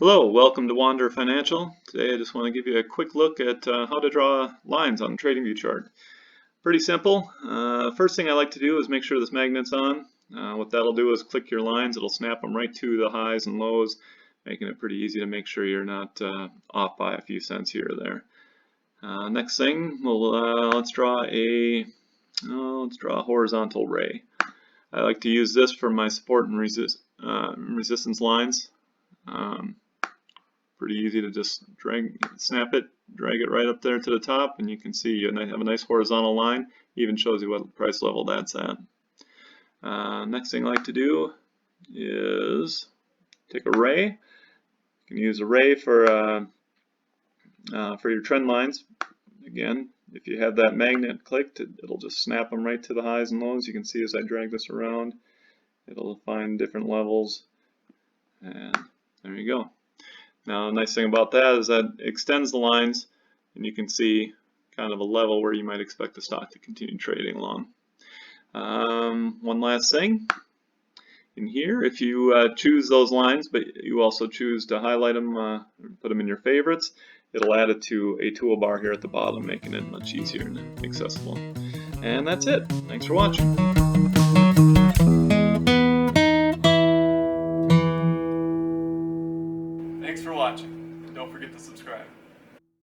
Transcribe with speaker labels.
Speaker 1: Hello, welcome to Wander Financial. Today I just want to give you a quick look at how to draw lines on the TradingView chart. Pretty simple. First thing I like to do is make sure this magnet's on. What that'll do is click your lines, it'll snap them right to the highs and lows, making it pretty easy to make sure you're not off by a few cents here or there. Next thing, let's draw a horizontal ray. I like to use this for my support and resistance lines. Pretty easy to just snap it, drag it right up there to the top, and you can see you have a nice horizontal line. Even shows you what price level that's at. Next thing I like to do is take a ray. You can use a ray for your trend lines. Again, if you have that magnet clicked, it'll just snap them right to the highs and lows. You can see as I drag this around, it'll find different levels, and there you go. Now, the nice thing about that is that it extends the lines, and you can see kind of a level where you might expect the stock to continue trading along. One last thing. In here, if you choose those lines, but you also choose to highlight them, put them in your favorites, it'll add it to a toolbar here at the bottom, making it much easier and accessible. And that's it. Thanks for watching.
Speaker 2: Thanks for watching, and don't forget to subscribe.